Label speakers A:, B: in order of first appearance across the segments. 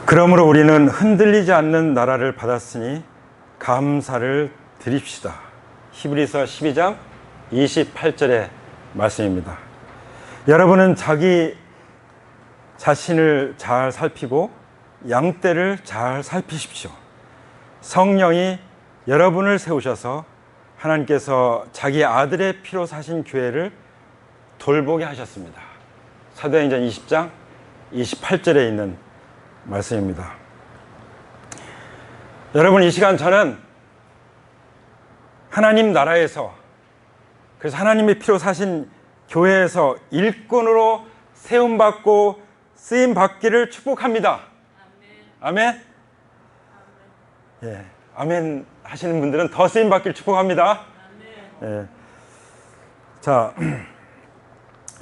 A: 그러므로 우리는 흔들리지 않는 나라를 받았으니 감사를 드립시다. 히브리서 12장 28절의 말씀입니다. 여러분은 자기 자신을 잘 살피고 양떼를 잘 살피십시오. 성령이 여러분을 세우셔서 하나님께서 자기 아들의 피로 사신 교회를 돌보게 하셨습니다. 사도행전 20장 28절에 있는 말씀입니다. 여러분, 이 시간 저는 하나님 나라에서, 그래서 하나님의 피로 사신 교회에서 일꾼으로 세움받고 쓰임받기를 축복합니다. 아멘. 예, 아멘 하시는 분들은 더 쓰임받기를 축복합니다. 예. 자,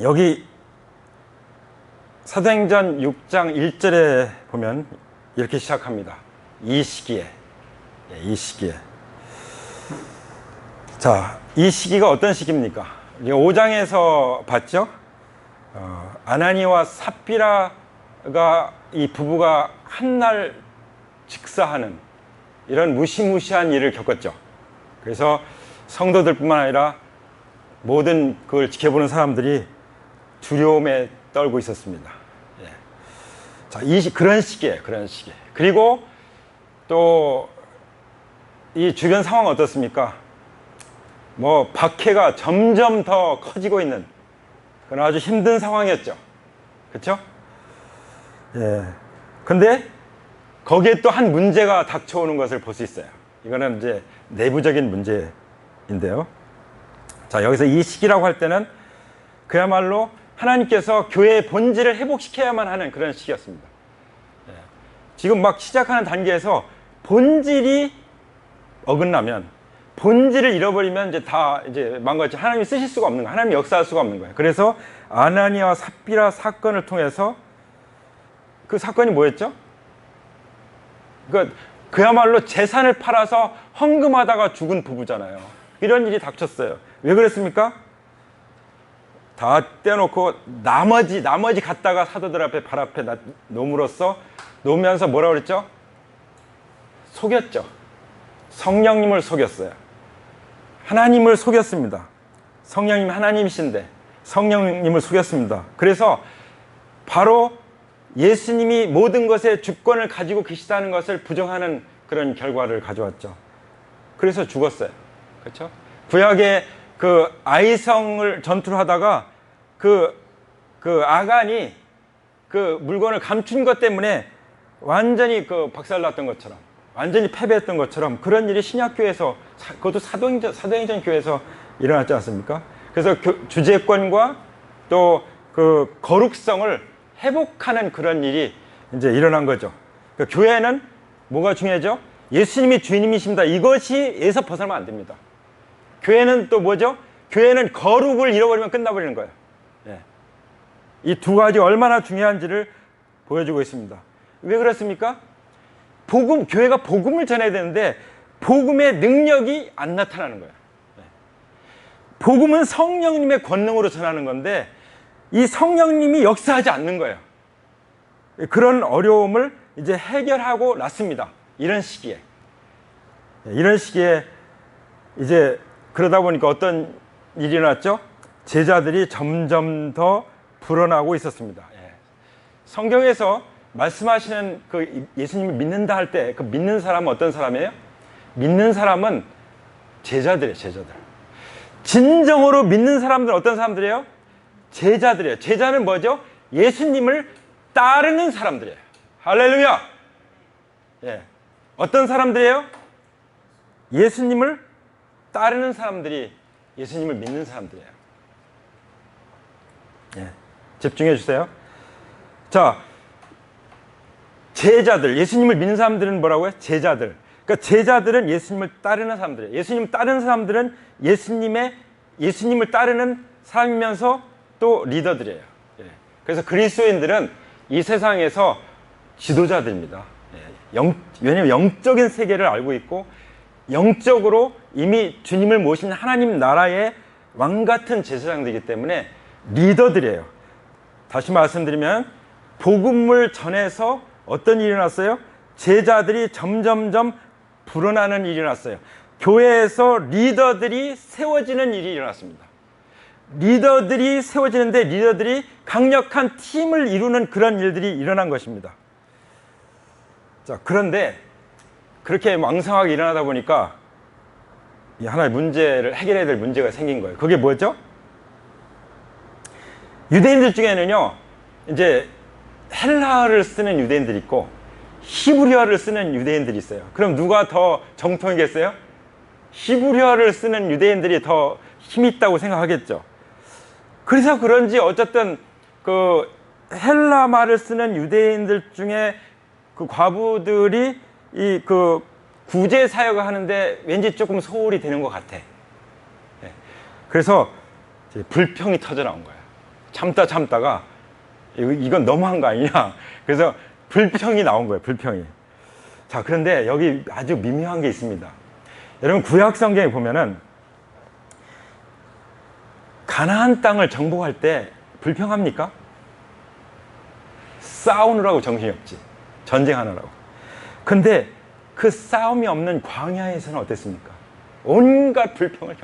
A: 여기 사도행전 6장 1절에 보면 이렇게 시작합니다. 이 시기에. 자, 이 시기가 어떤 시기입니까? 5장에서 봤죠? 아나니와 삽비라가 이 부부가 한날 직사하는 이런 무시무시한 일을 겪었죠. 그래서 성도들뿐만 아니라 모든 그걸 지켜보는 사람들이 두려움에 떨고 있었습니다. 예. 자, 그런 시기에. 그리고 또 이 주변 상황은 어떻습니까? 뭐 박해가 점점 더 커지고 있는 그런 아주 힘든 상황이었죠. 그렇죠? 예. 근데 거기에 또 한 문제가 닥쳐오는 것을 볼 수 있어요. 이거는 이제 내부적인 문제인데요. 자, 여기서 이 시기라고 할 때는 그야말로 하나님께서 교회의 본질을 회복시켜야만 하는 그런 시기였습니다. 예. 지금 막 시작하는 단계에서 본질이 어긋나면, 본질을 잃어버리면 이제 망가져 하나님이 쓰실 수가 없는 거예요. 하나님이 역사할 수가 없는 거예요. 그래서 아나니아와 삽비라 사건을 통해서, 그 사건이 뭐였죠? 그야말로 재산을 팔아서 헌금하다가 죽은 부부잖아요. 이런 일이 닥쳤어요. 왜 그랬습니까? 다 떼어놓고 나머지 갖다가 사도들 앞에 발 앞에 놓으면서 뭐라고 그랬죠? 속였죠. 성령님을 속였어요. 하나님을 속였습니다. 성령님 하나님이신데 성령님을 속였습니다. 그래서 바로 예수님이 모든 것의 주권을 가지고 계시다는 것을 부정하는 그런 결과를 가져왔죠. 그래서 죽었어요. 그렇죠? 구약의 그 아이성을 전투를 하다가 그 아간이 그 물건을 감춘 것 때문에 완전히 박살났던 것처럼, 완전히 패배했던 것처럼 그런 일이 신약교회에서, 그것도 사도행전 교회에서 일어났지 않습니까? 그래서 주재권과 또 그 거룩성을 회복하는 그런 일이 이제 일어난 거죠. 그러니까 교회는 뭐가 중요하죠? 예수님이 주님이십니다. 이것이 벗어나면 안 됩니다. 교회는 또 뭐죠? 교회는 거룩을 잃어버리면 끝나버리는 거예요. 예. 이 두 가지 얼마나 중요한지를 보여주고 있습니다. 왜 그렇습니까? 교회가 복음을 전해야 되는데 복음의 능력이 안 나타나는 거예요. 예. 복음은 성령님의 권능으로 전하는 건데 이 성령님이 역사하지 않는 거예요. 그런 어려움을 이제 해결하고 났습니다. 이런 시기에 이제 그러다 보니까 어떤 일이 일어났죠? 제자들이 점점 더 불어나고 있었습니다. 예. 성경에서 말씀하시는 그 예수님을 믿는다 할 때 그 믿는 사람은 어떤 사람이에요? 믿는 사람은 제자들이에요. 진정으로 믿는 사람들은 어떤 사람들이에요? 제자들이에요. 제자는 뭐죠? 예수님을 따르는 사람들이에요. 할렐루야! 예. 어떤 사람들이에요? 예수님을 따르는 사람들이 예수님을 믿는 사람들이에요. 예. 집중해 주세요. 자, 제자들, 예수님을 믿는 사람들은 뭐라고요? 제자들. 그러니까 제자들은 예수님을 따르는 사람들이에요. 예수님을 따르는 사람들은 예수님을 따르는 사람이면서 또 리더들이에요. 예. 그래서 그리스도인들은 이 세상에서 지도자들입니다. 예. 왜냐하면 영적인 세계를 알고 있고 영적으로 이미 주님을 모신 하나님 나라의 왕같은 제사장들이기 때문에 리더들이에요. 다시 말씀드리면 복음을 전해서 어떤 일이 일어났어요? 제자들이 점점점 불어나는 일이 일어났어요. 교회에서 리더들이 세워지는 일이 일어났습니다. 리더들이 세워지는데 리더들이 강력한 팀을 이루는 그런 일들이 일어난 것입니다. 자, 그런데 그렇게 왕성하게 일어나다 보니까 하나의 문제를 해결해야 될 문제가 생긴 거예요. 그게 뭐죠? 유대인들 중에는요, 이제 헬라어를 쓰는 유대인들이 있고 히브리어를 쓰는 유대인들이 있어요. 그럼 누가 더 정통이겠어요? 히브리어를 쓰는 유대인들이 더 힘이 있다고 생각하겠죠. 그래서 그런지 어쨌든 그 헬라 말을 쓰는 유대인들 중에 그 과부들이 이 그 구제 사역을 하는데 왠지 조금 소홀히 되는 것 같아. 그래서 이제 불평이 터져 나온 거야. 참다가 이건 너무한 거 아니냐. 그래서 불평이 나온 거예요. 불평이. 자, 그런데 여기 아주 미묘한 게 있습니다. 여러분 구약 성경에 보면은 가나안 땅을 정복할 때 불평합니까? 싸우느라고 정신이 없지. 전쟁하느라고. 근데 그 싸움이 없는 광야에서는 어땠습니까? 온갖 불평을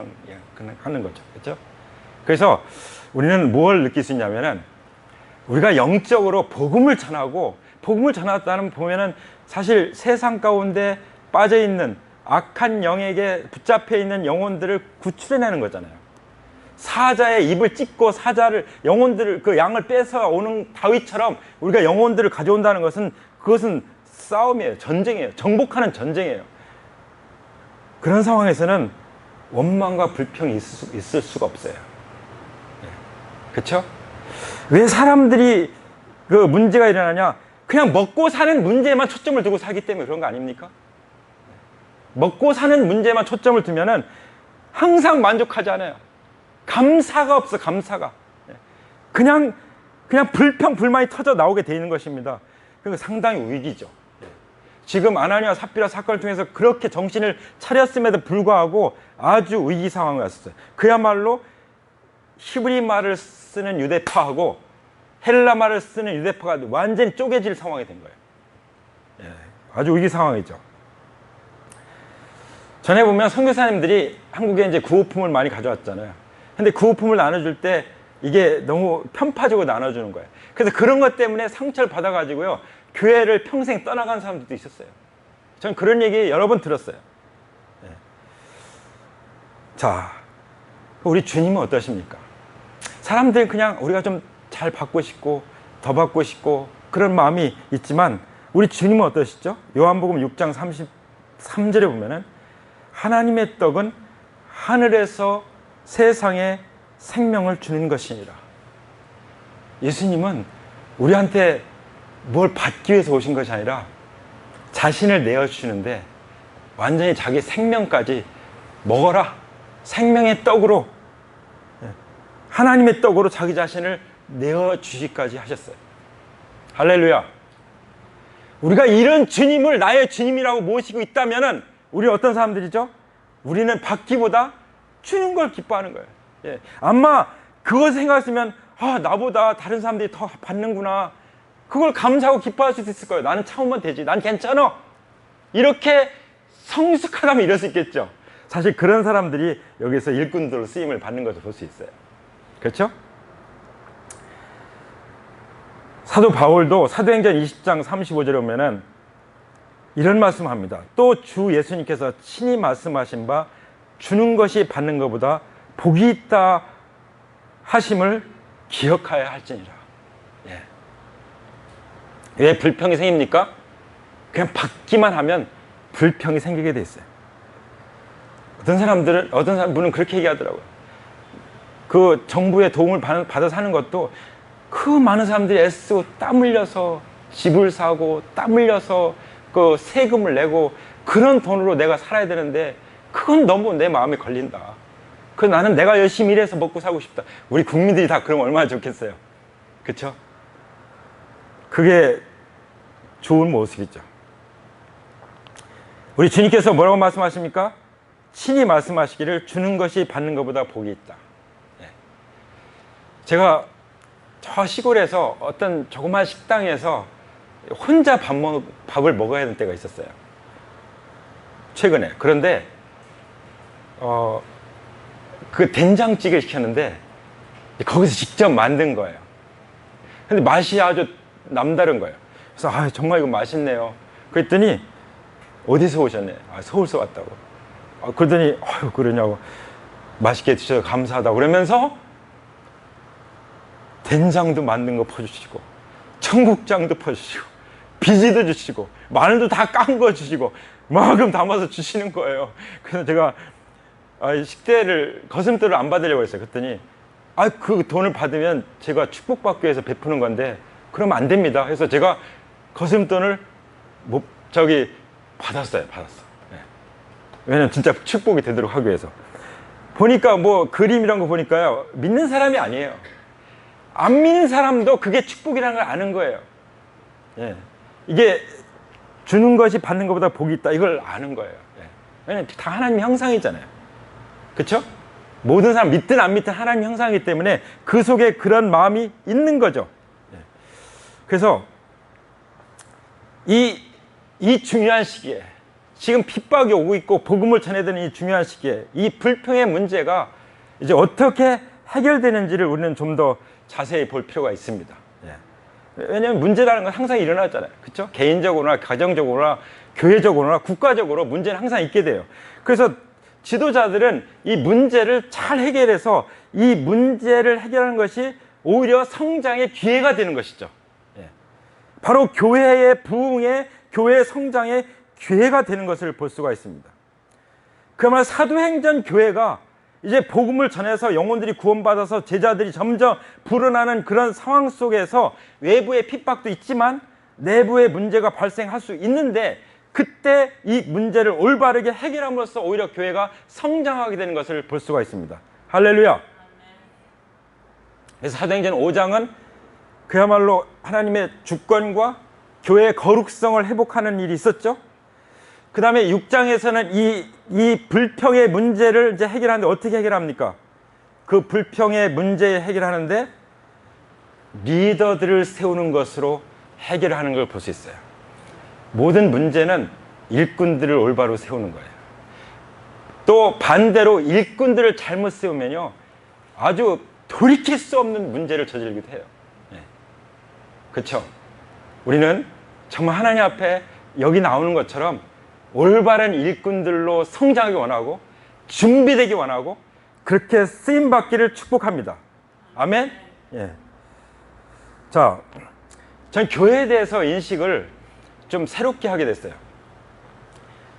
A: 하는 거죠. 그렇죠? 그래서 우리는 뭘 느낄 수 있냐면은 우리가 영적으로 복음을 전하고 복음을 전하다는 보면은 사실 세상 가운데 빠져 있는 악한 영에게 붙잡혀 있는 영혼들을 구출해내는 거잖아요. 사자의 입을 찢고 영혼들을 그 양을 뺏어 오는 다윗처럼 우리가 영혼들을 가져온다는 것은 그것은 싸움이에요. 전쟁이에요. 정복하는 전쟁이에요. 그런 상황에서는 원망과 불평이 있을 수가 없어요. 그렇죠? 왜 사람들이 그 문제가 일어나냐? 그냥 먹고 사는 문제에만 초점을 두고 살기 때문에 그런 거 아닙니까? 먹고 사는 문제에만 초점을 두면은 항상 만족하지 않아요. 감사가 없어, 감사가. 그냥 불평, 불만이 터져 나오게 돼 있는 것입니다. 그러니까 상당히 위기죠. 지금 아나니아와 삽비라 사건을 통해서 그렇게 정신을 차렸음에도 불구하고 아주 위기 상황에 왔었어요. 그야말로 히브리 말을 쓰는 유대파하고 헬라 말을 쓰는 유대파가 완전히 쪼개질 상황이 된 거예요. 아주 위기 상황이죠. 전에 보면 선교사님들이 한국에 이제 구호품을 많이 가져왔잖아요. 근데 구호품을 나눠줄 때 이게 너무 편파적으로 나눠주는 거예요. 그래서 그런 것 때문에 상처를 받아가지고요, 교회를 평생 떠나간 사람들도 있었어요. 저는 그런 얘기 여러 번 들었어요. 자, 우리 주님은 어떠십니까? 사람들은 그냥 우리가 좀 잘 받고 싶고 더 받고 싶고 그런 마음이 있지만 우리 주님은 어떠시죠? 요한복음 6장 33절에 보면은 하나님의 떡은 하늘에서 세상에 생명을 주는 것이니라. 예수님은 우리한테 뭘 받기 위해서 오신 것이 아니라 자신을 내어주시는데 완전히 자기 생명까지 먹어라. 생명의 떡으로, 하나님의 떡으로 자기 자신을 내어주시기까지 하셨어요. 할렐루야. 우리가 이런 주님을 나의 주님이라고 모시고 있다면은 우리 어떤 사람들이죠? 우리는 받기보다 주는 걸 기뻐하는 거예요. 아마 그걸 생각했으면 나보다 다른 사람들이 더 받는구나. 그걸 감사하고 기뻐할 수도 있을 거예요. 나는 참으면 되지. 난 괜찮아. 이렇게 성숙하다면 이럴 수 있겠죠. 사실 그런 사람들이 여기서 일꾼들로 쓰임을 받는 것을 볼 수 있어요. 그렇죠? 사도 바울도 사도행전 20장 35절에 보면은 이런 말씀합니다. 또 주 예수님께서 친히 말씀하신 바 주는 것이 받는 것보다 복이 있다 하심을 기억하여야 할지니라. 왜 불평이 생깁니까? 그냥 받기만 하면 불평이 생기게 돼 있어요. 어떤 분은 그렇게 얘기하더라고요. 그 정부의 도움을 받아서 하는 것도 그 많은 사람들이 애쓰고 땀 흘려서 집을 사고 땀 흘려서 그 세금을 내고 그런 돈으로 내가 살아야 되는데 그건 너무 내 마음에 걸린다. 나는 내가 열심히 일해서 먹고 살고 싶다. 우리 국민들이 다 그러면 얼마나 좋겠어요. 그렇죠? 그게 좋은 모습이죠. 우리 주님께서 뭐라고 말씀하십니까? 친히 말씀하시기를 주는 것이 받는 것보다 복이 있다. 제가 저 시골에서 어떤 조그만 식당에서 혼자 밥을 먹어야 하는 때가 있었어요. 최근에. 그런데 그 된장찌개를 시켰는데 거기서 직접 만든 거예요. 근데 맛이 아주 남다른 거예요. 그래서 정말 이거 맛있네요. 그랬더니 어디서 오셨네? 서울서 왔다고. 그러더니 그러냐고. 맛있게 드셔서 감사하다고 그러면서 된장도 만든 거 퍼주시고 청국장도 퍼주시고 비지도 주시고 마늘도 다 깐 거 주시고 만큼 담아서 주시는 거예요. 그래서 제가 식대를 거슴돈을 안 받으려고 했어요. 그랬더니 그 돈을 받으면 제가 축복받기 위해서 베푸는 건데 그러면 안 됩니다. 그래서 제가 거슴돈을 받았어요. 네. 왜냐면 진짜 축복이 되도록 하기 위해서. 보니까 그림 이런 거 보니까요, 믿는 사람이 아니에요. 안 믿는 사람도 그게 축복이라는 걸 아는 거예요. 예. 이게 주는 것이 받는 것보다 복이 있다, 이걸 아는 거예요. 예. 왜냐면 다 하나님 형상이잖아요. 그렇죠? 모든 사람 믿든 안 믿든 하나님 형상이기 때문에 그 속에 그런 마음이 있는 거죠. 예. 그래서 이 중요한 시기에, 지금 핍박이 오고 있고 복음을 전해드리는 이 중요한 시기에 이 불평의 문제가 이제 어떻게 해결되는지를 우리는 좀 더 자세히 볼 필요가 있습니다. 예. 왜냐하면 문제라는 건 항상 일어나잖아요. 그렇죠? 개인적으로나 가정적으로나 교회적으로나 국가적으로 문제는 항상 있게 돼요. 그래서 지도자들은 이 문제를 잘 해결해서 이 문제를 해결하는 것이 오히려 성장의 기회가 되는 것이죠. 예. 바로 교회의 부흥에, 교회의 성장의 기회가 되는 것을 볼 수가 있습니다. 그야말로 사도행전 교회가 이제 복음을 전해서 영혼들이 구원받아서 제자들이 점점 불어나는 그런 상황 속에서 외부의 핍박도 있지만 내부의 문제가 발생할 수 있는데, 그때 이 문제를 올바르게 해결함으로써 오히려 교회가 성장하게 되는 것을 볼 수가 있습니다. 할렐루야. 그래서 사도행전 5장은 그야말로 하나님의 주권과 교회의 거룩성을 회복하는 일이 있었죠. 그 다음에 6장에서는 이 불평의 문제를 이제 해결하는데 어떻게 해결합니까? 그 불평의 문제 해결하는데 리더들을 세우는 것으로 해결하는 걸 볼 수 있어요. 모든 문제는 일꾼들을 올바로 세우는 거예요. 또 반대로 일꾼들을 잘못 세우면요, 아주 돌이킬 수 없는 문제를 저지르기도 해요. 네. 그렇죠? 우리는 정말 하나님 앞에 여기 나오는 것처럼 올바른 일꾼들로 성장하기 원하고 준비되기 원하고 그렇게 쓰임받기를 축복합니다. 아멘? 예. 자, 전 교회에 대해서 인식을 좀 새롭게 하게 됐어요.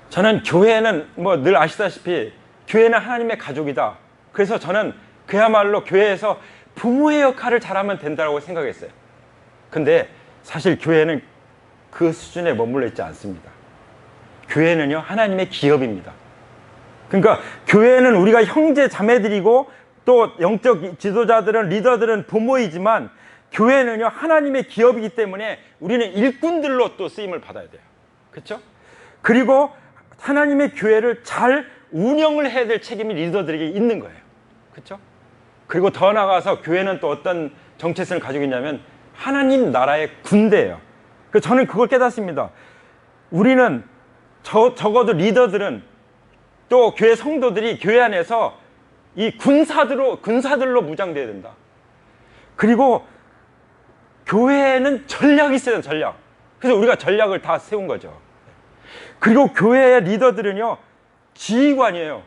A: 저는 교회는 늘 아시다시피 교회는 하나님의 가족이다. 그래서 저는 그야말로 교회에서 부모의 역할을 잘하면 된다고 생각했어요. 근데 사실 교회는 그 수준에 머물러 있지 않습니다. 교회는요, 하나님의 기업입니다. 그러니까 교회는 우리가 형제 자매들이고 또 영적 지도자들은, 리더들은 부모이지만 교회는요, 하나님의 기업이기 때문에 우리는 일꾼들로 또 쓰임을 받아야 돼요. 그렇죠? 그리고 하나님의 교회를 잘 운영을 해야 될 책임이 리더들에게 있는 거예요. 그렇죠? 그리고 더 나아가서 교회는 또 어떤 정체성을 가지고 있냐면 하나님 나라의 군대예요. 그래서 저는 그걸 깨닫습니다. 우리는 적어도 리더들은 또 교회 성도들이 교회 안에서 이 군사들로 무장되어야 된다. 그리고 교회에는 전략이 있어야 된다, 전략. 그래서 우리가 전략을 다 세운 거죠. 그리고 교회의 리더들은요, 지휘관이에요.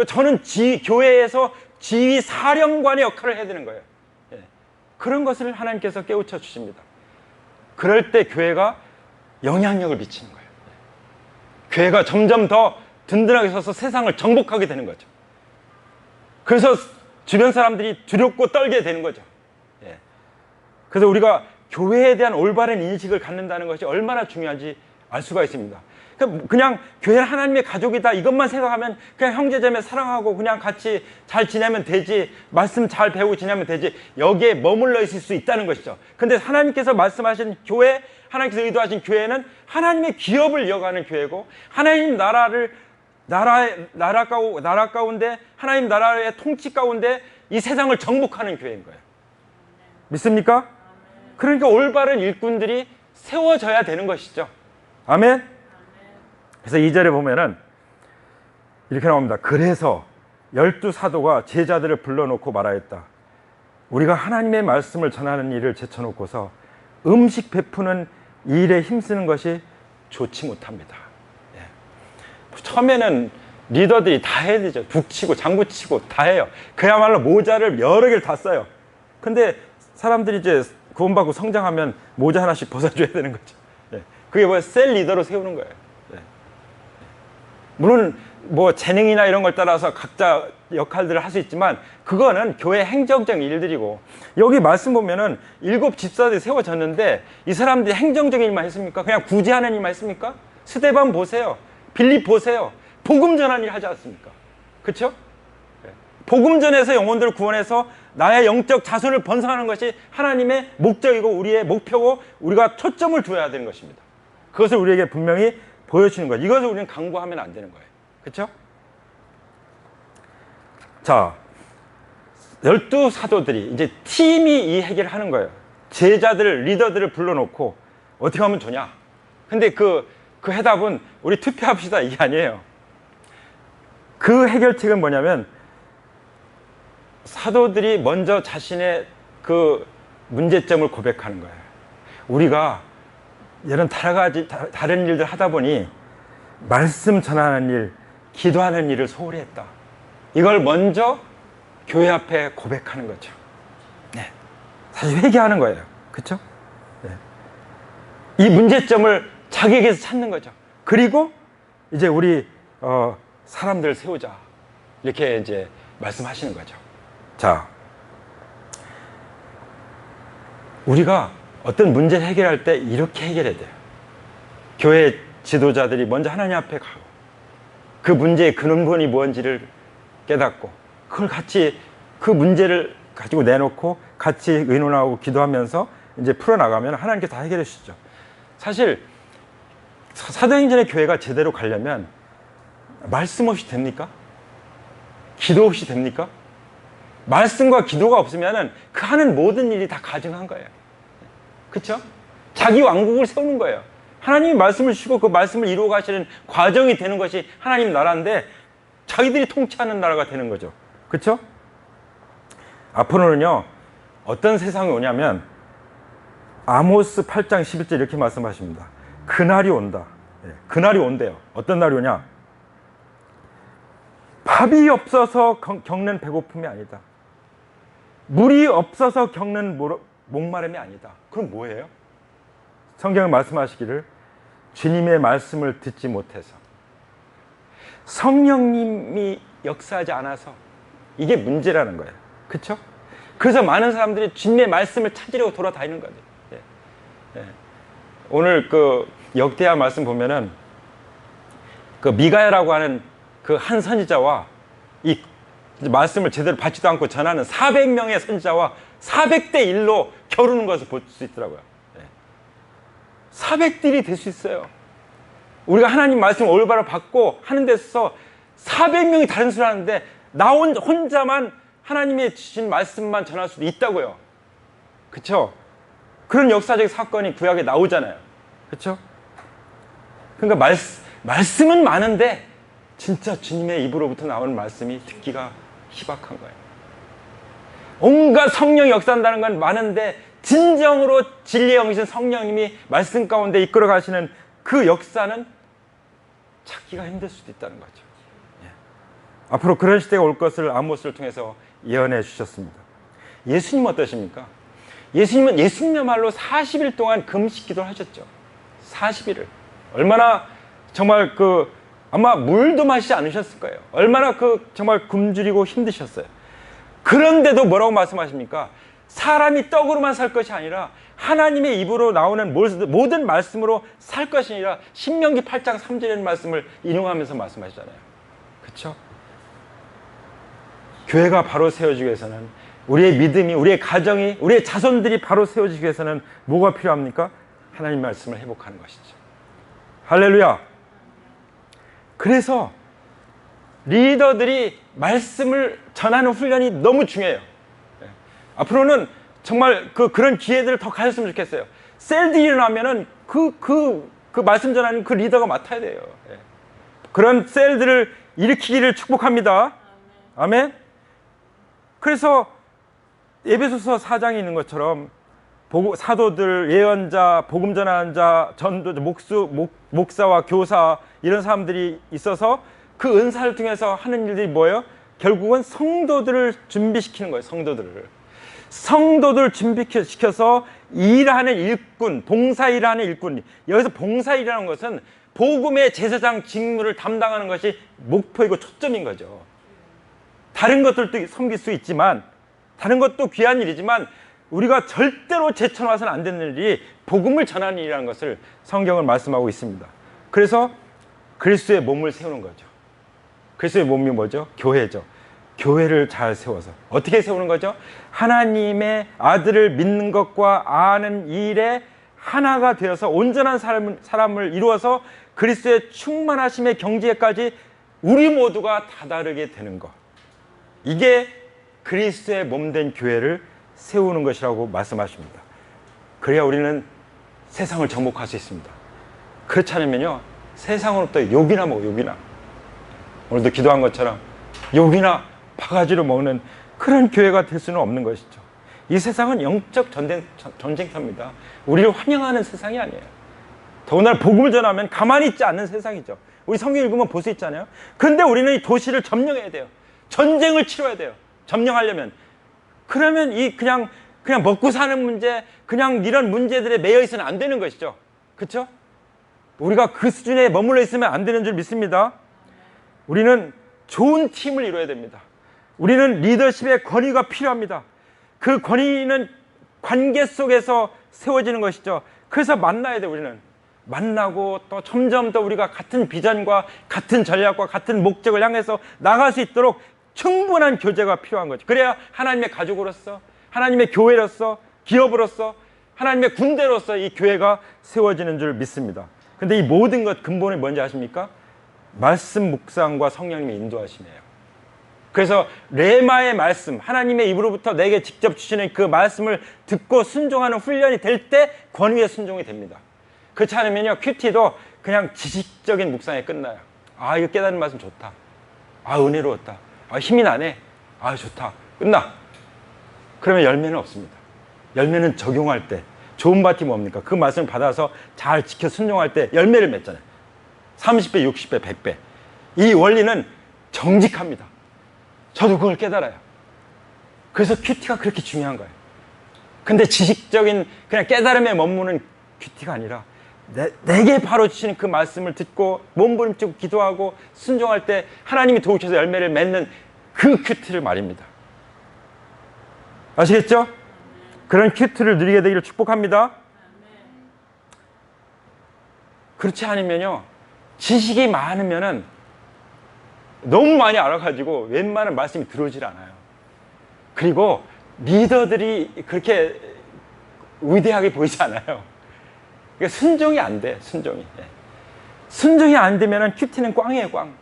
A: 저는 교회에서 지휘 사령관의 역할을 해야 되는 거예요. 그런 것을 하나님께서 깨우쳐 주십니다. 그럴 때 교회가 영향력을 미치는 거예요. 교회가 점점 더 든든하게 서서 세상을 정복하게 되는 거죠. 그래서 주변 사람들이 두렵고 떨게 되는 거죠. 그래서 우리가 교회에 대한 올바른 인식을 갖는다는 것이 얼마나 중요한지 알 수가 있습니다. 그냥 교회는 하나님의 가족이다 이것만 생각하면 그냥 형제자매 사랑하고 그냥 같이 잘 지내면 되지, 말씀 잘 배우고 지내면 되지, 여기에 머물러 있을 수 있다는 것이죠. 근데 하나님께서 말씀하신 교회, 하나님께서 의도하신 교회는 하나님의 기업을 이어가는 교회고, 하나님 나라 가운데, 하나님 나라의 통치 가운데 이 세상을 정복하는 교회인 거예요. 믿습니까? 그러니까 올바른 일꾼들이 세워져야 되는 것이죠. 아멘? 그래서 2절에 보면은 이렇게 나옵니다. 그래서 12사도가 제자들을 불러놓고 말하였다. 우리가 하나님의 말씀을 전하는 일을 제쳐놓고서 음식 베푸는 일에 힘쓰는 것이 좋지 못합니다. 예. 처음에는 리더들이 다 해야 되죠. 북치고 장구치고 다 해요. 그야말로 모자를 여러 개를 다 써요. 근데 사람들이 이제 구원받고 성장하면 모자 하나씩 벗어줘야 되는 거죠. 예. 그게 뭐야? 셀 리더로 세우는 거예요. 예. 물론 뭐 재능이나 이런 걸 따라서 각자 역할들을 할 수 있지만 그거는 교회 행정적 일들이고, 여기 말씀 보면은 7 집사들이 세워졌는데 이 사람들이 행정적인 일만 했습니까? 그냥 구제하는 일만 했습니까? 스데반 보세요. 빌립 보세요. 복음 전하는 일 하지 않습니까? 그렇죠? 복음 전해서 영혼들을 구원해서 나의 영적 자손을 번성하는 것이 하나님의 목적이고 우리의 목표고 우리가 초점을 두어야 되는 것입니다. 그것을 우리에게 분명히 보여주는 거예요. 이것을 우리는 강구하면 안 되는 거예요. 그렇죠? 자, 12사도들이 이제 팀이 이 해결을 하는 거예요. 제자들, 리더들을 불러놓고 어떻게 하면 좋냐? 근데 그 해답은 우리 투표합시다 이게 아니에요. 그 해결책은 뭐냐면 사도들이 먼저 자신의 그 문제점을 고백하는 거예요. 우리가 이런 다른 일들 하다 보니 말씀 전하는 일, 기도하는 일을 소홀히 했다. 이걸 먼저 교회 앞에 고백하는 거죠. 네. 사실 회개하는 거예요. 그렇죠? 네. 이 문제점을 자기에게서 찾는 거죠. 그리고 이제 우리 사람들을 세우자. 이렇게 이제 말씀하시는 거죠. 자, 우리가 어떤 문제를 해결할 때 이렇게 해결해야 돼요. 교회 지도자들이 먼저 하나님 앞에 가고 그 문제의 근원이 뭔지를 깨닫고 그걸 같이 그 문제를 가지고 내놓고 같이 의논하고 기도하면서 이제 풀어나가면 하나님께 다 해결해 주시죠. 사실 사도행전의 교회가 제대로 가려면 말씀 없이 됩니까? 기도 없이 됩니까? 말씀과 기도가 없으면 그 하는 모든 일이 다 가증한 거예요. 그렇죠? 자기 왕국을 세우는 거예요. 하나님이 말씀을 주시고 그 말씀을 이루어 가시는 과정이 되는 것이 하나님 나라인데 자기들이 통치하는 나라가 되는 거죠. 그렇죠? 앞으로는요 어떤 세상이 오냐면 아모스 8장 11절 이렇게 말씀하십니다. 그날이 온다. 그날이 온대요. 어떤 날이 오냐? 밥이 없어서 겪는 배고픔이 아니다. 물이 없어서 겪는 목마름이 아니다. 그럼 뭐예요? 성경은 말씀하시기를 주님의 말씀을 듣지 못해서 성령님이 역사하지 않아서 이게 문제라는 거예요. 그렇죠? 그래서 많은 사람들이 주님의 말씀을 찾으려고 돌아다니는 거죠. 예. 예. 오늘 그 역대하 말씀 보면은 그 미가야라고 하는 그 한 선지자와 이 말씀을 제대로 받지도 않고 전하는 400명의 선지자와 400대 1로 겨루는 것을 볼 수 있더라고요. 400대1이 될 수 있어요. 우리가 하나님 말씀 올바로 받고 하는 데서 400명이 다른 소리를 하는데 나 혼자만 하나님의 주신 말씀만 전할 수도 있다고요. 그렇죠? 그런 역사적 사건이 구약에 나오잖아요. 그렇죠? 그러니까 말씀은 많은데 진짜 주님의 입으로부터 나오는 말씀이 듣기가 희박한 거예요. 온갖 성령이 역사한다는 건 많은데 진정으로 진리의 영이신 성령님이 말씀 가운데 이끌어 가시는 그 역사는 찾기가 힘들 수도 있다는 거죠. 예. 앞으로 그런 시대가 올 것을 아모스를 통해서 예언해 주셨습니다. 예수님 어떠십니까? 예수님은 예수님야말로 40일 동안 금식 기도를 하셨죠. 40일을. 얼마나 정말 아마 물도 마시지 않으셨을 거예요. 얼마나 정말 굶주리고 힘드셨어요. 그런데도 뭐라고 말씀하십니까? 사람이 떡으로만 살 것이 아니라 하나님의 입으로 나오는 모든 말씀으로 살 것이 아니라 신명기 8장 3절의 말씀을 인용하면서 말씀하시잖아요. 그렇죠? 교회가 바로 세워지기 위해서는 우리의 믿음이, 우리의 가정이, 우리의 자손들이 바로 세워지기 위해서는 뭐가 필요합니까? 하나님 말씀을 회복하는 것이죠. 할렐루야. 그래서 리더들이 말씀을 전하는 훈련이 너무 중요해요. 앞으로는 정말 그런 기회들을 더 가졌으면 좋겠어요. 셀들이 일어나면은 그 말씀 전하는 그 리더가 맡아야 돼요. 예. 그런 셀들을 일으키기를 축복합니다. 아멘. 그래서 에베소서 4장에 있는 것처럼 사도들, 예언자, 복음 전하는 자, 전도자, 목사와 교사 이런 사람들이 있어서 그 은사를 통해서 하는 일들이 뭐예요? 결국은 성도들을 준비시키는 거예요. 성도들을 준비시켜서 일하는 일꾼, 봉사일하는 일꾼. 여기서 봉사일이라는 것은 복음의 제사장 직무를 담당하는 것이 목표이고 초점인 거죠. 다른 것들도 섬길 수 있지만, 다른 것도 귀한 일이지만 우리가 절대로 제쳐놔서는 안 되는 일이 복음을 전하는 일이라는 것을 성경은 말씀하고 있습니다. 그래서 그리스도의 몸을 세우는 거죠. 그리스도의 몸이 뭐죠? 교회죠. 교회를 잘 세워서 어떻게 세우는 거죠? 하나님의 아들을 믿는 것과 아는 일에 하나가 되어서 온전한 사람을 이루어서 그리스도의 충만하심의 경지에까지 우리 모두가 다다르게 되는 것. 이게 그리스도의 몸된 교회를 세우는 것이라고 말씀하십니다. 그래야 우리는 세상을 정복할 수 있습니다. 그렇지 않으면요, 세상으로부터 욕이나 먹어, 욕이나. 오늘도 기도한 것처럼 욕이나 바가지로 먹는 그런 교회가 될 수는 없는 것이죠. 이 세상은 영적 전쟁터입니다. 우리를 환영하는 세상이 아니에요. 더군다나 복음을 전하면 가만히 있지 않는 세상이죠. 우리 성경 읽으면 볼 수 있잖아요. 그런데 우리는 이 도시를 점령해야 돼요. 전쟁을 치러야 돼요. 점령하려면. 그러면 그냥 먹고 사는 문제, 그냥 이런 문제들에 매여 있어는 안 되는 것이죠. 그렇죠? 우리가 그 수준에 머물러 있으면 안 되는 줄 믿습니다. 우리는 좋은 팀을 이루어야 됩니다. 우리는 리더십의 권위가 필요합니다. 그 권위는 관계 속에서 세워지는 것이죠. 그래서 만나야 돼요. 우리는 만나고 또 점점 더 우리가 같은 비전과 같은 전략과 같은 목적을 향해서 나갈 수 있도록 충분한 교제가 필요한 거죠. 그래야 하나님의 가족으로서, 하나님의 교회로서, 기업으로서, 하나님의 군대로서 이 교회가 세워지는 줄 믿습니다. 근데 이 모든 것 근본이 뭔지 아십니까? 말씀 묵상과 성령님의 인도하심이에요. 그래서 레마의 말씀, 하나님의 입으로부터 내게 직접 주시는 그 말씀을 듣고 순종하는 훈련이 될 때 권위의 순종이 됩니다. 그렇지 않으면요, 큐티도 그냥 지식적인 묵상에 끝나요. 아, 이거 깨닫는 말씀 좋다. 아, 은혜로웠다. 아, 힘이 나네. 아, 좋다. 끝나. 그러면 열매는 없습니다. 열매는 적용할 때. 좋은 밭이 뭡니까? 그 말씀을 받아서 잘 지켜 순종할 때 열매를 맺잖아요. 30배, 60배, 100배. 이 원리는 정직합니다. 저도 그걸 깨달아요. 그래서 큐티가 그렇게 중요한 거예요. 근데 지식적인 그냥 깨달음에 머무는 큐티가 아니라 내게 바로 주시는 그 말씀을 듣고 몸부림치고 기도하고 순종할 때 하나님이 도우셔서 열매를 맺는 그 큐티를 말입니다. 아시겠죠? 그런 큐티를 누리게 되기를 축복합니다. 그렇지 않으면요, 지식이 많으면은 너무 많이 알아가지고 웬만한 말씀이 들어오질 않아요. 그리고 리더들이 그렇게 위대하게 보이지 않아요. 그러니까 순종이 안 돼, 순종이. 순종이 안 되면은 큐티는 꽝이에요, 꽝.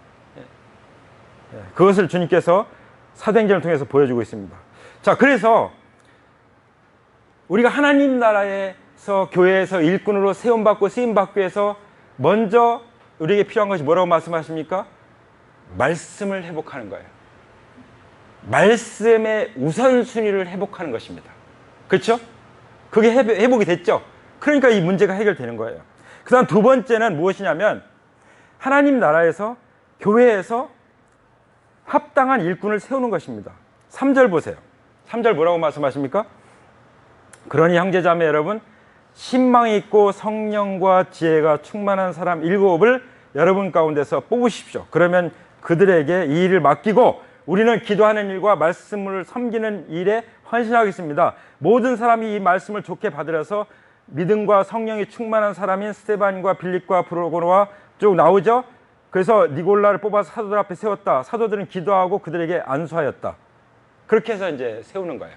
A: 그것을 주님께서 사도행전을 통해서 보여주고 있습니다. 자, 그래서 우리가 하나님 나라에서 교회에서 일꾼으로 세움받고 쓰임받기 위해서 먼저 우리에게 필요한 것이 뭐라고 말씀하십니까? 말씀을 회복하는 거예요. 말씀의 우선순위를 회복하는 것입니다. 그렇죠? 그게 회복이 됐죠? 그러니까 이 문제가 해결되는 거예요. 그 다음 두 번째는 무엇이냐면 하나님 나라에서 교회에서 합당한 일꾼을 세우는 것입니다. 3절 보세요. 3절 뭐라고 말씀하십니까? 그러니 형제자매 여러분, 신망이 있고 성령과 지혜가 충만한 사람 7을 여러분 가운데서 뽑으십시오. 그러면 그들에게 이 일을 맡기고 우리는 기도하는 일과 말씀을 섬기는 일에 헌신하겠습니다. 모든 사람이 이 말씀을 좋게 받으려서 믿음과 성령이 충만한 사람인 스데반과 빌립과 브로고와 쭉 나오죠. 그래서 니골라를 뽑아서 사도들 앞에 세웠다. 사도들은 기도하고 그들에게 안수하였다. 그렇게 해서 이제 세우는 거예요.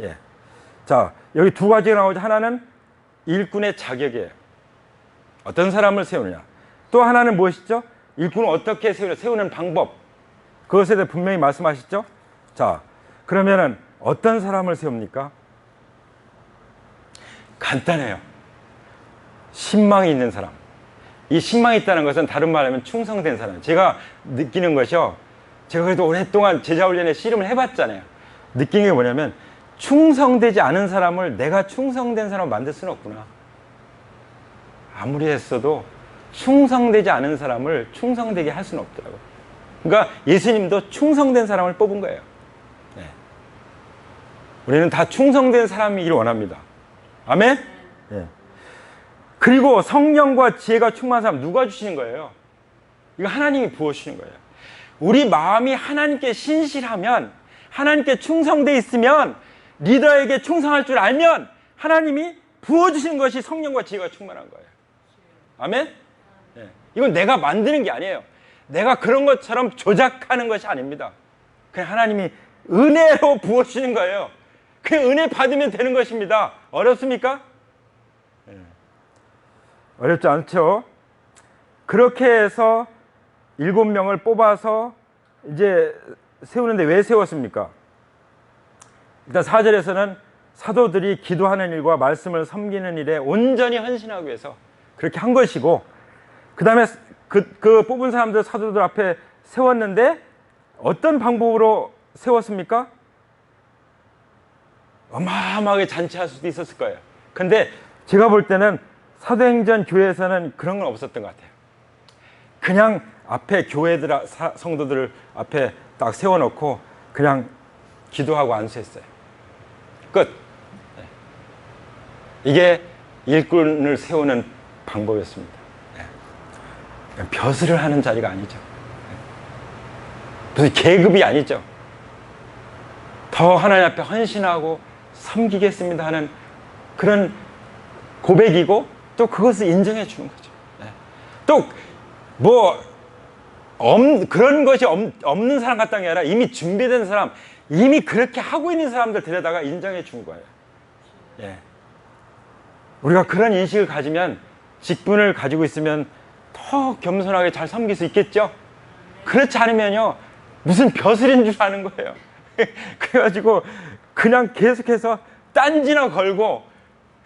A: 예. 자, 여기 두 가지가 나오죠. 하나는 일꾼의 자격이에요. 어떤 사람을 세우느냐. 또 하나는 무엇이죠? 일꾼을 어떻게 세우냐. 세우는 방법. 그것에 대해 분명히 말씀하시죠. 자, 그러면은 어떤 사람을 세웁니까? 간단해요. 신망이 있는 사람. 이 신망이 있다는 것은 다른 말하면 충성된 사람. 제가 느끼는 것이요. 제가 그래도 오랫동안 제자훈련에 씨름을 해봤잖아요. 느낀 게 뭐냐면 충성되지 않은 사람을 내가 충성된 사람을 만들 수는 없구나. 아무리 했어도 충성되지 않은 사람을 충성되게 할 수는 없더라고요. 그러니까 예수님도 충성된 사람을 뽑은 거예요. 네. 우리는 다 충성된 사람이길 원합니다. 아멘? 네. 그리고 성령과 지혜가 충만한 사람 누가 주시는 거예요? 이거 하나님이 부어주시는 거예요. 우리 마음이 하나님께 신실하면, 하나님께 충성되어 있으면, 리더에게 충성할 줄 알면 하나님이 부어주시는 것이 성령과 지혜가 충만한 거예요. 아멘? 네. 이건 내가 만드는 게 아니에요. 내가 그런 것처럼 조작하는 것이 아닙니다. 그냥 하나님이 은혜로 부어주시는 거예요. 그냥 은혜 받으면 되는 것입니다. 어렵습니까? 네. 어렵지 않죠? 그렇게 해서 7명을 뽑아서 이제 세우는데 왜 세웠습니까? 일단 4절에서는 사도들이 기도하는 일과 말씀을 섬기는 일에 온전히 헌신하기 위해서 그렇게 한 것이고, 그 다음에 그 뽑은 사람들 사도들 앞에 세웠는데 어떤 방법으로 세웠습니까? 어마어마하게 잔치할 수도 있었을 거예요. 근데 제가 볼 때는 사도행전 교회에서는 그런 건 없었던 것 같아요. 그냥 앞에 교회들, 성도들 앞에 딱 세워놓고 그냥 기도하고 안수했어요. 끝. 이게 일꾼을 세우는 방법이었습니다. 벼슬을 하는 자리가 아니죠. 무슨 계급이 아니죠. 더 하나님 앞에 헌신하고 섬기겠습니다 하는 그런 고백이고, 또 그것을 인정해 주는 거죠. 또 뭐 그런 것이 없는 사람 같다는 게 아니라 이미 준비된 사람, 이미 그렇게 하고 있는 사람들 데려다가 인정해 준 거예요. 예. 우리가 그런 인식을 가지면, 직분을 가지고 있으면 더 겸손하게 잘 섬길 수 있겠죠? 그렇지 않으면요, 무슨 벼슬인 줄 아는 거예요. 그래가지고 그냥 계속해서 딴지나 걸고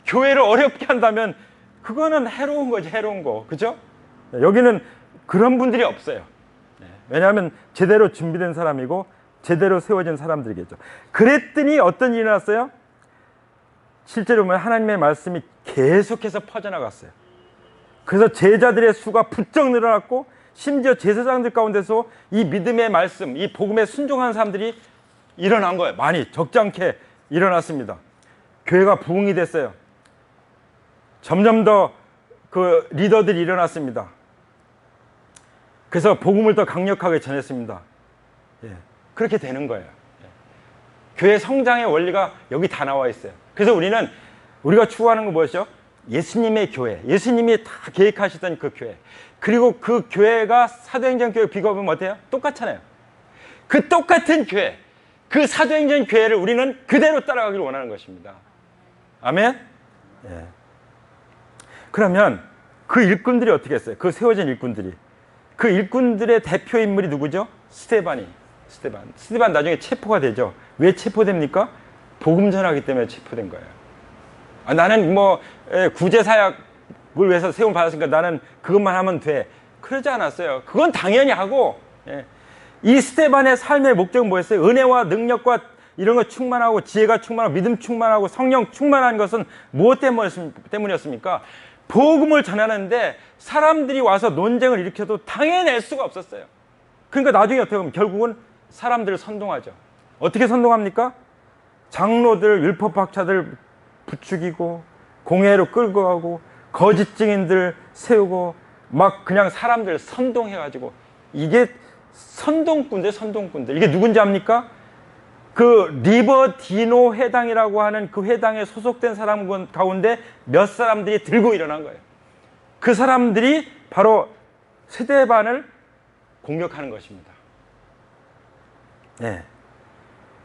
A: 교회를 어렵게 한다면 그거는 해로운 거지, 해로운 거. 그죠? 여기는 그런 분들이 없어요. 왜냐하면 제대로 준비된 사람이고 제대로 세워진 사람들이겠죠. 그랬더니 어떤 일이 났어요? 실제로 보면 하나님의 말씀이 계속해서 퍼져나갔어요. 그래서 제자들의 수가 부쩍 늘어났고, 심지어 제사장들 가운데서 이 믿음의 말씀, 이 복음에 순종하는 사람들이 일어난 거예요. 많이 적지 않게 일어났습니다. 교회가 부흥이 됐어요. 점점 더 그 리더들이 일어났습니다. 그래서 복음을 더 강력하게 전했습니다. 예, 그렇게 되는 거예요. 예. 교회 성장의 원리가 여기 다 나와 있어요. 그래서 우리가 추구하는 건 무엇이죠? 예수님의 교회, 예수님이 다 계획하시던 그 교회, 그리고 그 교회가 사도행전 교회 비교하면 어때요? 똑같잖아요. 그 똑같은 교회, 그 사도행전 교회를 우리는 그대로 따라가기를 원하는 것입니다. 아멘? 예. 그러면 그 일꾼들이 어떻게 했어요? 그 세워진 일꾼들이. 그 일꾼들의 대표 인물이 누구죠? 스데반 나중에 체포가 되죠. 왜 체포됩니까? 복음 전하기 때문에 체포된 거예요. 나는 뭐 구제 사역을 위해서 세움 받았으니까 나는 그것만 하면 돼. 그러지 않았어요. 그건 당연히 하고, 이 스데반의 삶의 목적은 뭐였어요? 은혜와 능력과 이런 거 충만하고 지혜가 충만하고 믿음 충만하고 성령 충만한 것은 무엇 때문이었습니까? 복음을 전하는데 사람들이 와서 논쟁을 일으켜도 당해낼 수가 없었어요. 그러니까 나중에 어떻게 보면 결국은 사람들을 선동하죠. 어떻게 선동합니까? 장로들, 율법학자들 부추기고 공회로 끌고 가고 거짓 증인들 세우고 막 그냥 사람들 선동해가지고, 이게 선동꾼들. 이게 누군지 압니까? 그 리버디노 회당이라고 하는 그 회당에 소속된 사람 가운데 몇 사람들이 들고 일어난 거예요. 그 사람들이 바로 스데반을 공격하는 것입니다. 네.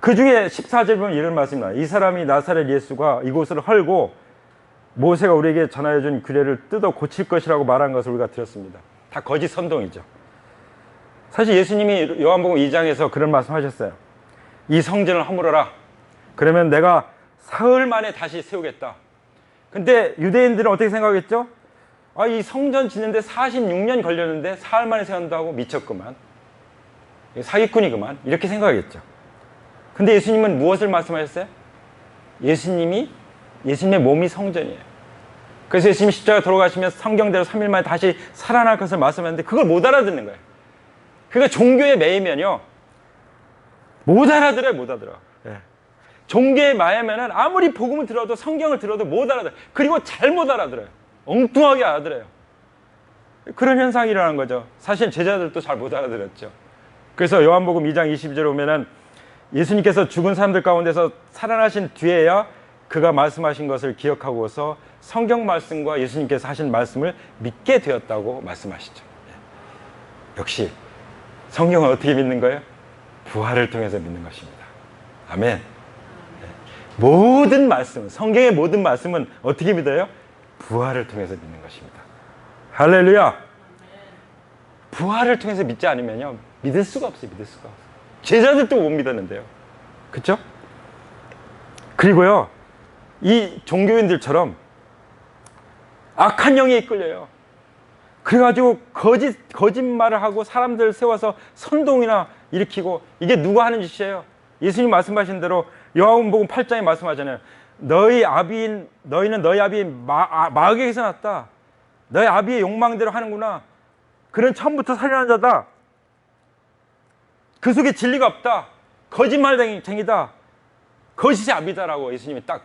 A: 그 중에 14절 보면 이런 말씀입니다. 이 사람이 나사렛 예수가 이곳을 헐고 모세가 우리에게 전하여 준 규례를 뜯어 고칠 것이라고 말한 것을 우리가 들었습니다. 다 거짓 선동이죠. 사실 예수님이 요한복음 2장에서 그런 말씀하셨어요. 이 성전을 허물어라. 그러면 내가 사흘 만에 다시 세우겠다. 근데 유대인들은 어떻게 생각했죠? 이 성전 짓는데 46년 걸렸는데 사흘 만에 세운다고 미쳤구만. 사기꾼이구만. 이렇게 생각하겠죠. 근데 예수님은 무엇을 말씀하셨어요? 예수님의 몸이 성전이에요. 그래서 예수님이 십자가 돌아가시면서 성경대로 3일 만에 다시 살아날 것을 말씀하셨는데 그걸 못 알아듣는 거예요. 그러니까 종교에 매이면요, 못 알아들어요. 못 알아들어. 예. 종교에 매이면은 아무리 복음을 들어도 성경을 들어도 못 알아들어요. 그리고 잘못 알아들어요. 엉뚱하게 알아들어요. 그런 현상이 일어나는 거죠. 사실 제자들도 잘 못 알아들었죠. 그래서 요한복음 2장 22절에 보면은 예수님께서 죽은 사람들 가운데서 살아나신 뒤에야 그가 말씀하신 것을 기억하고서 성경 말씀과 예수님께서 하신 말씀을 믿게 되었다고 말씀하시죠. 역시 성경은 어떻게 믿는 거예요? 부활을 통해서 믿는 것입니다. 아멘. 모든 말씀, 성경의 모든 말씀은 어떻게 믿어요? 부활을 통해서 믿는 것입니다. 할렐루야. 부활을 통해서 믿지 않으면요, 믿을 수가 없어요. 믿을 수가 없어요. 제자들도 못 믿었는데요. 그렇죠? 그리고요, 이 종교인들처럼 악한 영에 이끌려요. 그래가지고 거짓말을 하고 사람들을 세워서 선동이나 일으키고, 이게 누가 하는 짓이에요? 예수님 말씀하신 대로 요한복음 8장에 말씀하잖아요. 너희는 너희 아비인 마귀에게서 났다. 너희 아비의 욕망대로 하는구나. 그는 처음부터 살인한 자다. 그 속에 진리가 없다. 거짓말쟁이다. 거짓의 아비다라고 예수님이 딱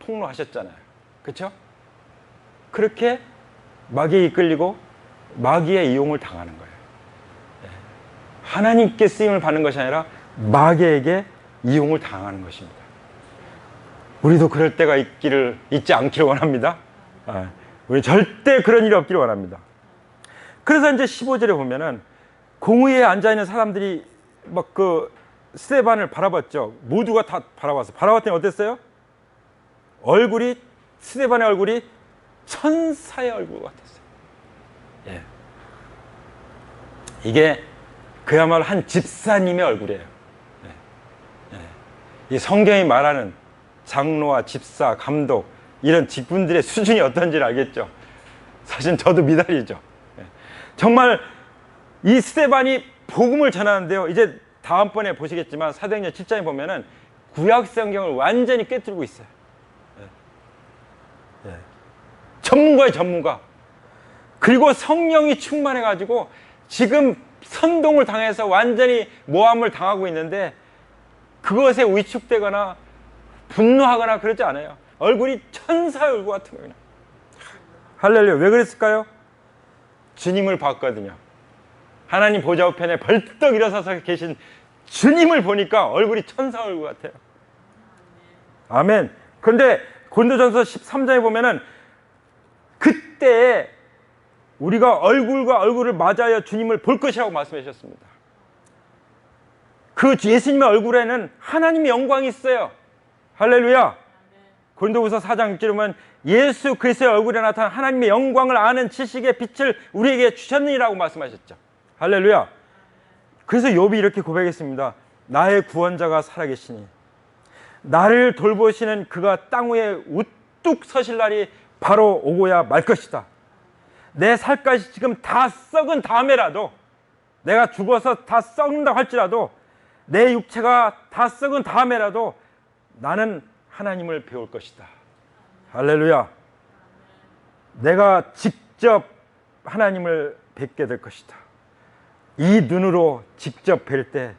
A: 폭로하셨잖아요. 그렇죠? 그렇게 마귀에 이끌리고 마귀의 이용을 당하는 거예요. 하나님께 쓰임을 받는 것이 아니라 마귀에게 이용을 당하는 것입니다. 우리도 그럴 때가 있지 않기를 원합니다. 우리 절대 그런 일이 없기를 원합니다. 그래서 이제 15절에 보면은 공의에 앉아있는 사람들이 막 그 스데반을 바라봤죠. 모두가 다 바라봤더니 어땠어요? 스데반의 얼굴이 천사의 얼굴 같았어요. 예. 이게 그야말로 한 집사님의 얼굴이에요. 예. 예. 이 성경이 말하는 장로와 집사, 감독, 이런 직분들의 수준이 어떤지를 알겠죠. 사실 저도 미달이죠. 예. 정말 이 스데반이 복음을 전하는데요, 이제 다음번에 보시겠지만 사도행전 7장에 보면은 구약 성경을 완전히 꿰뚫고 있어요. 예. 예. 전문가의 전문가. 그리고 성령이 충만해가지고 지금 선동을 당해서 완전히 모함을 당하고 있는데 그것에 위축되거나 분노하거나 그러지 않아요. 얼굴이 천사의 얼굴 같은 거예요. 할렐루야. 왜 그랬을까요? 주님을 봤거든요. 하나님 보좌 우편에 벌떡 일어서서 계신 주님을 보니까 얼굴이 천사 얼굴 같아요. 아멘. 그런데 고린도전서 13장에 보면은 그때 우리가 얼굴과 얼굴을 맞아야 주님을 볼 것이라고 말씀해 주셨습니다. 그 예수님의 얼굴에는 하나님의 영광이 있어요. 할렐루야. 고린도후서 4장 6절에 보면 예수 그리스도의 얼굴에 나타난 하나님의 영광을 아는 지식의 빛을 우리에게 주셨느니라고 말씀하셨죠. 할렐루야. 그래서 욥이 이렇게 고백했습니다. 나의 구원자가 살아계시니 나를 돌보시는 그가 땅 위에 우뚝 서실 날이 바로 오고야 말 것이다. 내 살갗이 지금 다 썩은 다음에라도, 내가 죽어서 다 썩는다고 할지라도, 내 육체가 다 썩은 다음에라도 나는 하나님을 배울 것이다. 할렐루야. 내가 직접 하나님을 뵙게 될 것이다. 이 눈으로 직접 뵐 때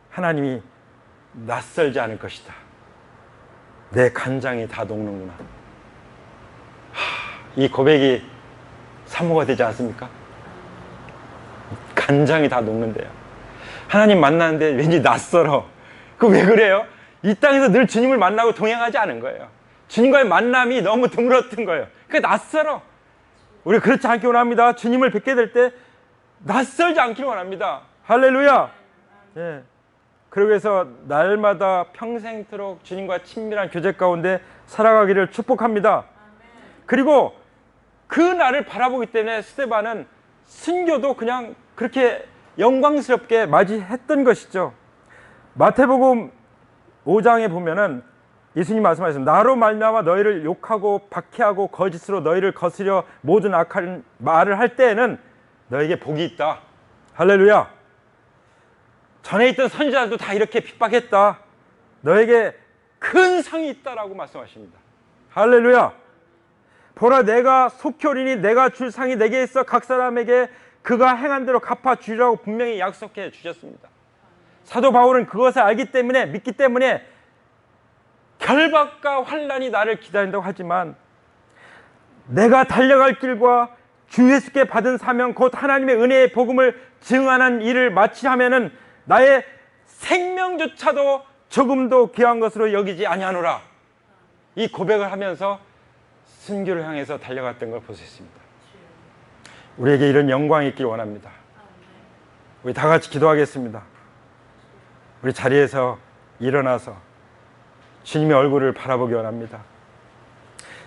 A: 하나님이 낯설지 않을 것이다. 내 간장이 다 녹는구나. 이 고백이 사모가 되지 않습니까? 간장이 다 녹는데요. 하나님 만나는데 왠지 낯설어. 그 왜 그래요? 이 땅에서 늘 주님을 만나고 동행하지 않은 거예요. 주님과의 만남이 너무 드물었던 거예요. 그게 낯설어. 우리 그렇지 않기 원합니다. 주님을 뵙게 될 때 낯설지 않기를 원합니다. 할렐루야. 예. 그러기 위해서 날마다 평생토록 주님과 친밀한 교제 가운데 살아가기를 축복합니다. 그리고 그 날을 바라보기 때문에 스데반은 순교도 그냥 그렇게 영광스럽게 맞이했던 것이죠. 마태복음 5장에 보면은 예수님 말씀하셨습니다. 나로 말미암아 너희를 욕하고 박해하고 거짓으로 너희를 거스려 모든 악한 말을 할 때에는 너에게 복이 있다. 할렐루야. 전에 있던 선지자들도 다 이렇게 핍박했다. 너에게 큰 상이 있다라고 말씀하십니다. 할렐루야. 보라, 내가 속히 오리니 내가 줄 상이 내게 있어 각 사람에게 그가 행한 대로 갚아주리라고 분명히 약속해 주셨습니다. 사도 바울은 그것을 알기 때문에, 믿기 때문에 결박과 환난이 나를 기다린다고 하지만 내가 달려갈 길과 주 예수께 받은 사명 곧 하나님의 은혜의 복음을 증언하는 일을 마치하면은 나의 생명조차도 조금도 귀한 것으로 여기지 아니하노라. 이 고백을 하면서 순교를 향해서 달려갔던 걸 볼 수 있습니다. 우리에게 이런 영광이 있길 원합니다. 우리 다 같이 기도하겠습니다. 우리 자리에서 일어나서 주님의 얼굴을 바라보기 원합니다.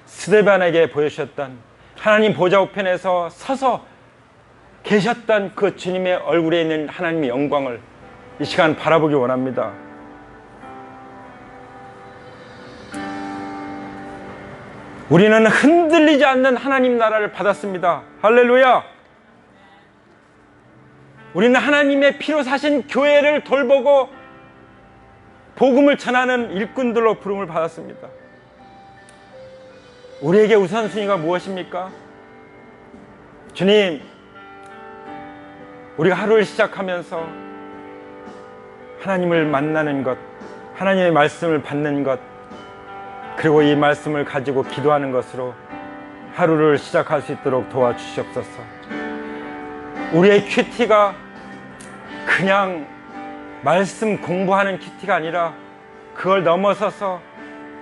A: 스데반에게 보여주셨던 하나님 보좌 우편에서 서서 계셨던 그 주님의 얼굴에 있는 하나님의 영광을 이 시간 바라보기 원합니다. 우리는 흔들리지 않는 하나님 나라를 받았습니다. 할렐루야. 우리는 하나님의 피로 사신 교회를 돌보고 복음을 전하는 일꾼들로 부름을 받았습니다. 우리에게 우선순위가 무엇입니까? 주님, 우리가 하루를 시작하면서 하나님을 만나는 것, 하나님의 말씀을 받는 것, 그리고 이 말씀을 가지고 기도하는 것으로 하루를 시작할 수 있도록 도와주시옵소서. 우리의 큐티가 그냥 말씀 공부하는 큐티가 아니라 그걸 넘어서서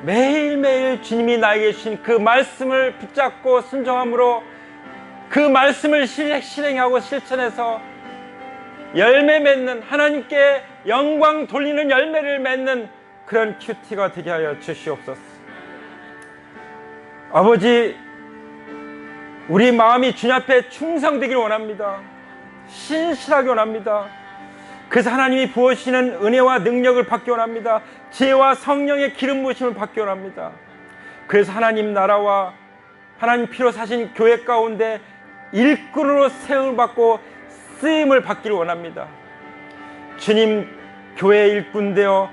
A: 매일매일 주님이 나에게 주신 그 말씀을 붙잡고 순종함으로 그 말씀을 실행하고 실천해서 열매 맺는, 하나님께 영광 돌리는 열매를 맺는 그런 큐티가 되게 하여 주시옵소서. 아버지, 우리 마음이 주님 앞에 충성되기를 원합니다. 신실하게 원합니다. 그래서 하나님이 부어주시는 은혜와 능력을 받기 원합니다. 지혜와 성령의 기름 부으심을 받기 원합니다. 그래서 하나님 나라와 하나님 피로 사신 교회 가운데 일꾼으로 세움을 받고 쓰임을 받기를 원합니다. 주님, 교회 일꾼 되어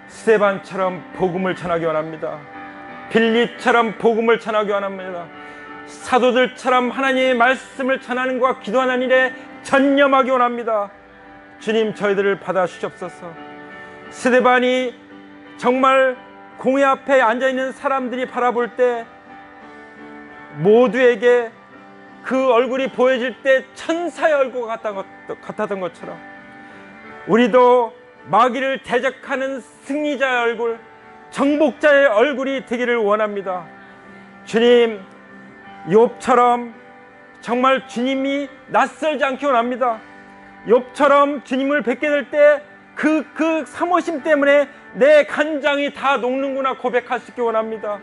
A: 스데반처럼 복음을 전하기 원합니다. 빌립처럼 복음을 전하기 원합니다. 사도들처럼 하나님의 말씀을 전하는 것과 기도하는 일에 전념하기 원합니다. 주님, 저희들을 받아주시옵소서. 스데반이 정말 공회 앞에 앉아있는 사람들이 바라볼 때 모두에게 그 얼굴이 보여질 때 천사의 얼굴 같았던 것처럼 우리도 마귀를 대적하는 승리자의 얼굴, 정복자의 얼굴이 되기를 원합니다. 주님, 욥처럼 정말 주님이 낯설지 않기 원합니다. 욥처럼 주님을 뵙게 될 때 그 사모심 때문에 내 간장이 다 녹는구나 고백할 수 있기 원합니다.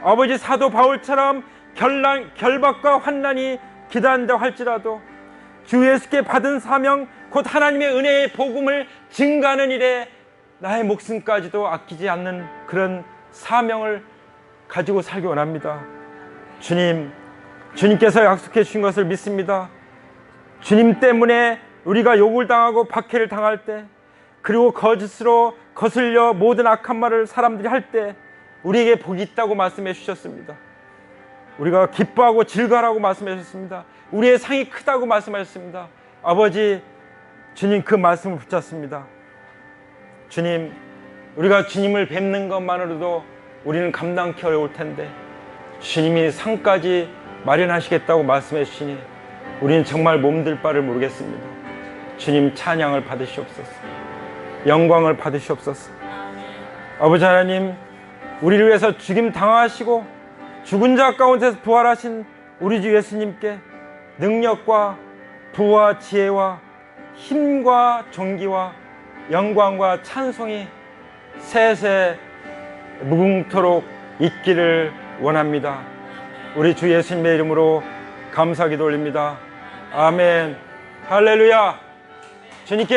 A: 아버지, 사도 바울처럼 결박과 환난이 기다린다고 할지라도 주 예수께 받은 사명 곧 하나님의 은혜의 복음을 증가하는 일에 나의 목숨까지도 아끼지 않는 그런 사명을 가지고 살기 원합니다. 주님, 주님께서 약속해 주신 것을 믿습니다. 주님 때문에 우리가 욕을 당하고 박해를 당할 때, 그리고 거짓으로 거슬려 모든 악한 말을 사람들이 할 때 우리에게 복이 있다고 말씀해 주셨습니다. 우리가 기뻐하고 즐거워하라고 말씀해 주셨습니다. 우리의 상이 크다고 말씀하셨습니다. 아버지, 주님 그 말씀을 붙잡습니다. 주님, 우리가 주님을 뵙는 것만으로도 우리는 감당하기 어려울 텐데 주님이 상까지 마련하시겠다고 말씀해 주시니 우리는 정말 몸둘 바를 모르겠습니다. 주님, 찬양을 받으시옵소서. 영광을 받으시옵소서. 아버지 하나님, 우리를 위해서 죽임 당하시고 죽은 자 가운데서 부활하신 우리 주 예수님께 능력과 부와 지혜와 힘과 존귀와 영광과 찬송이 세세 무궁토록 있기를 원합니다. 우리 주 예수님의 이름으로 감사기도 올립니다. 아멘. 할렐루야. 주님께